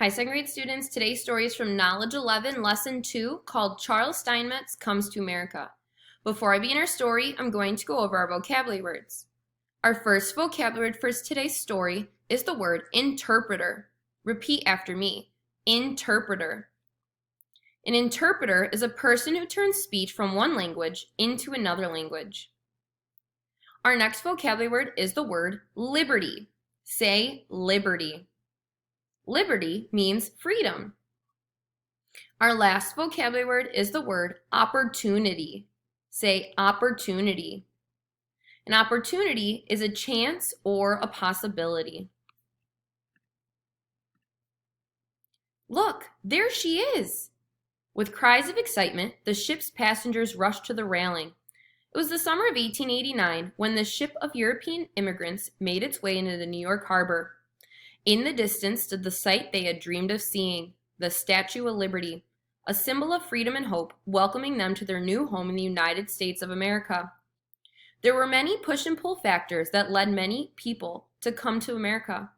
Hi, second grade students. Today's story is from Knowledge 11, Lesson 2, called Charles Steinmetz Comes to America. Before I begin our story, I'm going to go over our vocabulary words. Our first vocabulary word for today's story is the word interpreter. Repeat after me. Interpreter. An interpreter is a person who turns speech from one language into another language. Our next vocabulary word is the word liberty. Say liberty. Liberty means freedom. Our last vocabulary word is the word opportunity. Say opportunity. An opportunity is a chance or a possibility. Look, there she is! With cries of excitement, the ship's passengers rushed to the railing. It was the summer of 1889 when the ship of European immigrants made its way into the New York harbor. In the distance stood the sight they had dreamed of seeing, the Statue of Liberty, a symbol of freedom and hope, welcoming them to their new home in the United States of America. There were many push and pull factors that led many people to come to America.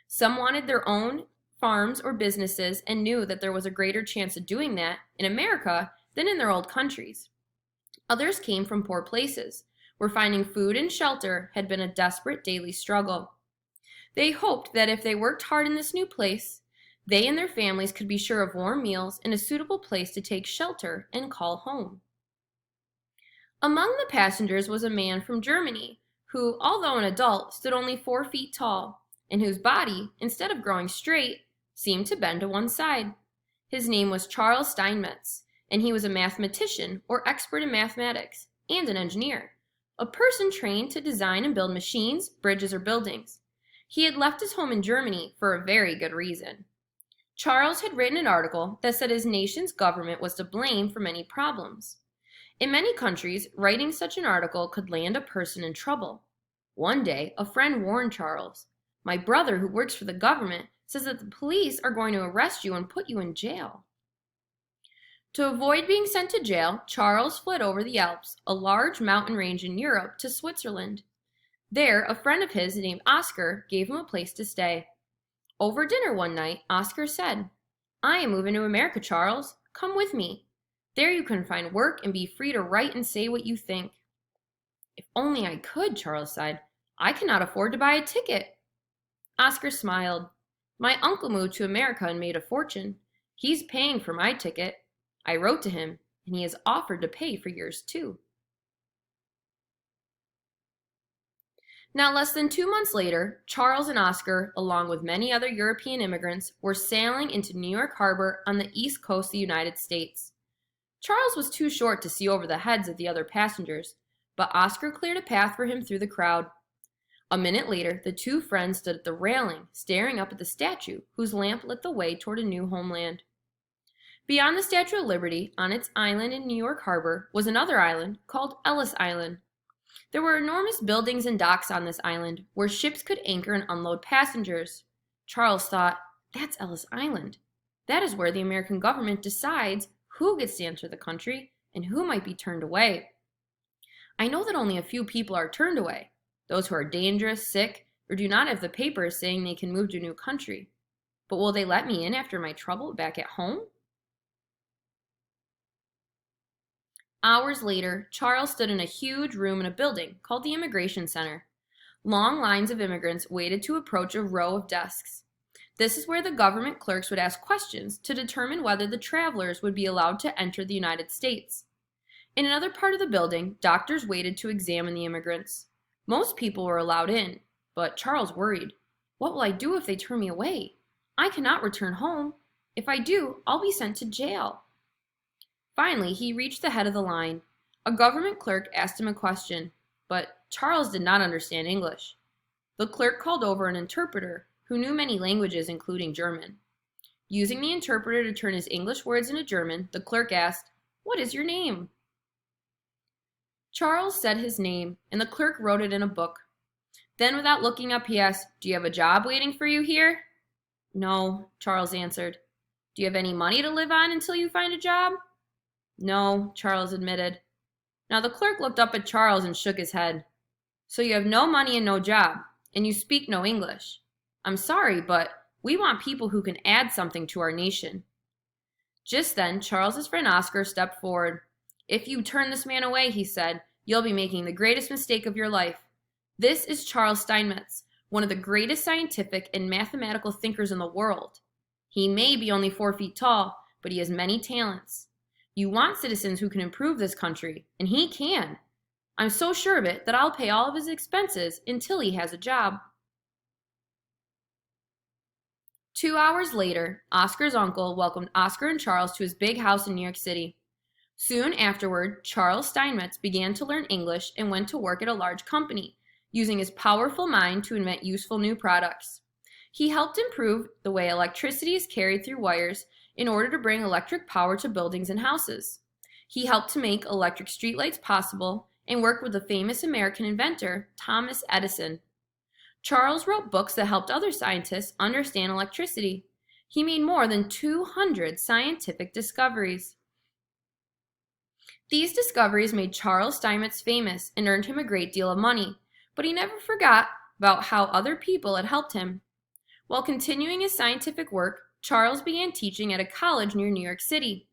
Some wanted their own farms or businesses and knew that there was a greater chance of doing that in America than in their old countries. Others came from poor places, where finding food and shelter had been a desperate daily struggle. They hoped that if they worked hard in this new place, they and their families could be sure of warm meals and a suitable place to take shelter and call home. Among the passengers was a man from Germany who, although an adult, stood only 4 feet tall, and whose body, instead of growing straight, seemed to bend to one side. His name was Charles Steinmetz, and he was a mathematician or expert in mathematics, and an engineer, a person trained to design and build machines, bridges, or buildings. He had left his home in Germany for a very good reason. Charles had written an article that said his nation's government was to blame for many problems. In many countries, writing such an article could land a person in trouble. One day, a friend warned Charles, "My brother, who works for the government, says that the police are going to arrest you and put you in jail." To avoid being sent to jail, Charles fled over the Alps, a large mountain range in Europe, to Switzerland. There, a friend of his named Oscar gave him a place to stay. Over dinner one night, Oscar said, "I am moving to America, Charles. Come with me. There you can find work and be free to write and say what you think." "If only I could," Charles sighed. "I cannot afford to buy a ticket." Oscar smiled. "My uncle moved to America and made a fortune. He's paying for my ticket. I wrote to him, and he has offered to pay for yours too." Now, less than 2 months later, Charles and Oscar, along with many other European immigrants, were sailing into New York Harbor on the east coast of the United States. Charles was too short to see over the heads of the other passengers, but Oscar cleared a path for him through the crowd. A minute later, the two friends stood at the railing, staring up at the statue, whose lamp lit the way toward a new homeland. Beyond the Statue of Liberty, on its island in New York Harbor, was another island called Ellis Island. There were enormous buildings and docks on this island, where ships could anchor and unload passengers. Charles thought, "That's Ellis Island. That is where the American government decides who gets to enter the country and who might be turned away. I know that only a few people are turned away, those who are dangerous, sick, or do not have the papers saying they can move to a new country. But will they let me in after my trouble back at home?" Hours later, Charles stood in a huge room in a building called the Immigration Center. Long lines of immigrants waited to approach a row of desks. This is where the government clerks would ask questions to determine whether the travelers would be allowed to enter the United States. In another part of the building, doctors waited to examine the immigrants. Most people were allowed in, but Charles worried. "What will I do if they turn me away? I cannot return home. If I do, I'll be sent to jail." Finally, he reached the head of the line. A government clerk asked him a question, but Charles did not understand English. The clerk called over an interpreter who knew many languages, including German. Using the interpreter to turn his English words into German, the clerk asked, "What is your name?" Charles said his name, and the clerk wrote it in a book. Then, without looking up, he asked, "Do you have a job waiting for you here?" "No," Charles answered. "Do you have any money to live on until you find a job?" "No," Charles admitted. Now the clerk looked up at Charles and shook his head. "So you have no money and no job, and you speak no English. I'm sorry, but We want people who can add something to our nation. Just then, Charles's friend Oscar stepped forward. "If you turn this man away," he said, "you'll be making the greatest mistake of your life." This is Charles Steinmetz, one of the greatest scientific and mathematical thinkers in the world. He may be only 4 feet tall, but he has many talents. You want citizens who can improve this country, and he can. I'm so sure of it that I'll pay all of his expenses until he has a job. 2 hours later, Oscar's uncle welcomed Oscar and Charles to his big house in New York City. Soon afterward, Charles Steinmetz began to learn English and went to work at a large company, using his powerful mind to invent useful new products. He helped improve the way electricity is carried through wires in order to bring electric power to buildings and houses. He helped to make electric streetlights possible and worked with the famous American inventor, Thomas Edison. Charles wrote books that helped other scientists understand electricity. He made more than 200 scientific discoveries. These discoveries made Charles Steinmetz famous and earned him a great deal of money, but he never forgot about how other people had helped him. While continuing his scientific work, Charles began teaching at a college near New York City.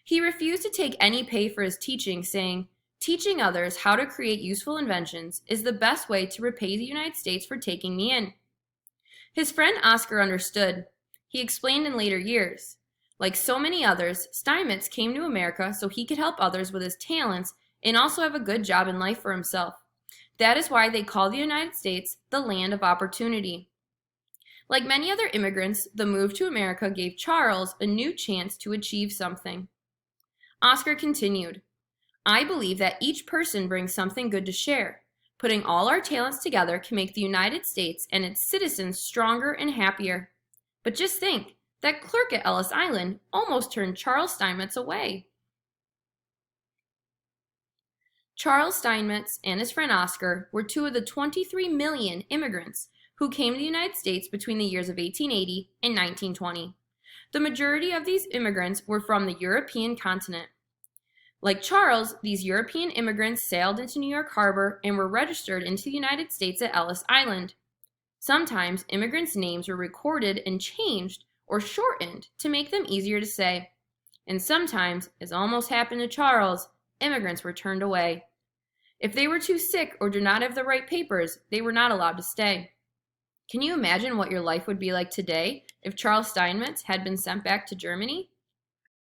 He refused to take any pay for his teaching, saying, "Teaching others how to create useful inventions is the best way to repay the United States for taking me in." His friend Oscar understood. He explained in later years. Like so many others, Steinmetz came to America so he could help others with his talents and also have a good job in life for himself. That is why they call the United States the land of opportunity. Like many other immigrants, the move to America gave Charles a new chance to achieve something. Oscar continued, "I believe that each person brings something good to share. Putting all our talents together can make the United States and its citizens stronger and happier." But just think, that clerk at Ellis Island almost turned Charles Steinmetz away. Charles Steinmetz and his friend Oscar were two of the 23 million immigrants who came to the United States between the years of 1880 and 1920. The majority of these immigrants were from the European continent. Like Charles, these European immigrants sailed into New York Harbor and were registered into the United States at Ellis Island. Sometimes immigrants' names were recorded and changed or shortened to make them easier to say. And sometimes, as almost happened to Charles, immigrants were turned away. If they were too sick or did not have the right papers, they were not allowed to stay. Can you imagine what your life would be like today if Charles Steinmetz had been sent back to Germany?